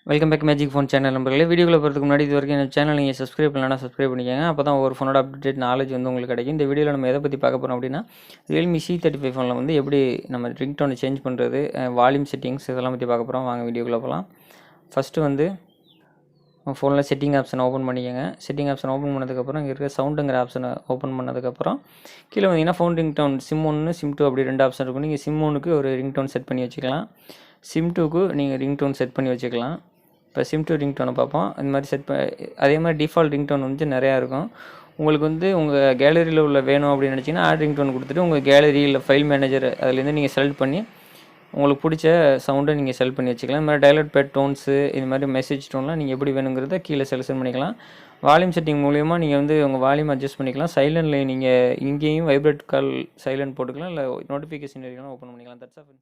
Welcome back magic phone channel நம்பர்களே. வீடியோவில் போகிறதுக்கு முன்னாடி இது வரைக்கும் இந்த சேனல் நீங்கள் சப்ஸ்கிரைப் பண்ணலாம், சப்ஸ்கிரைப் பண்ணிக்கோங்க. அப்போ தான் ஒரு ஃபோனோட அப்டேட் நாலேஜ் வந்து உங்களுக்கு கிடைக்கும். இந்த வீடியோவில் நம்ம எதை பற்றி பார்க்க போகிறோம் அப்படின்னா, Realme C35 ஃபோனில் வந்து எப்படி நம்ம ரிங்டோனை சேஞ்ச் பண்ணுறது, வால்யூம் செட்டிங்ஸ் இதெல்லாம் பற்றி பார்க்க போகிறோம். வாங்க வீடியோக்குள்ளே போகலாம். ஃபஸ்ட்டு வந்து ஃபோனில் செட்டிங் ஆப்ஷனை ஓப்பன் பண்ணிக்கோங்க. செட்டிங் ஆப்ஷன் ஓப்பன் பண்ணதுக்கப்புறம் இங்கே இருக்க சவுண்டுங்கிற ஆப்ஷனை ஓப்பன் பண்ணதுக்கப்புறம் கீழே வந்தீங்கன்னா ஃபோன் ரிங்டோன் சிம் 1 சிம் 2 அப்படி 2 ஆப்ஷன் இருக்கும். நீங்கள் சிம் 1க்கு ஒரு ரிங்டோன் செட் பண்ணி வச்சுக்கலாம், சிம் 2க்கு நீங்கள் ரிங்டோன் செட் பண்ணி வச்சுக்கலாம். இப்போ சிம் 2 ரிங்டோனை பார்ப்போம். இந்த மாதிரி அதே மாதிரி டிஃபால்ட் ரிங்டோன் வந்து நிறையா இருக்கும். உங்களுக்கு வந்து உங்கள் கேலரியில் உள்ள வேணும் அப்படின்னு நினச்சிங்கன்னா ஆட் ரிங்டோன் கொடுத்துட்டு உங்கள் கேலரி இல்லை ஃபைல் மேனேஜர் அதுலேருந்து நீங்கள் செலக்ட் பண்ணி உங்களுக்கு பிடிச்ச சவுண்டை நீங்கள் செலக்ட் பண்ணி வச்சுக்கலாம். இந்த மாதிரி டைலட் பேட் டோன்ஸு இது மாதிரி மெசேஜ் டோன்லாம் நீங்கள் எப்படி வேணுங்கிறத கீழே செலக்ஷன் பண்ணிக்கலாம். வால்யூம் செட்டிங் மூலிமா நீங்கள் வந்து உங்கள் வால்யூம் அட்ஜஸ்ட் பண்ணிக்கலாம். சைலண்டில் நீங்கள் இங்கேயும் வைப்ரேட் கால் சைலண்ட் போட்டுக்கலாம், இல்லை நோட்டிஃபிகேஷன் வரைக்கும் ஓப்பன் பண்ணிக்கலாம். That's of.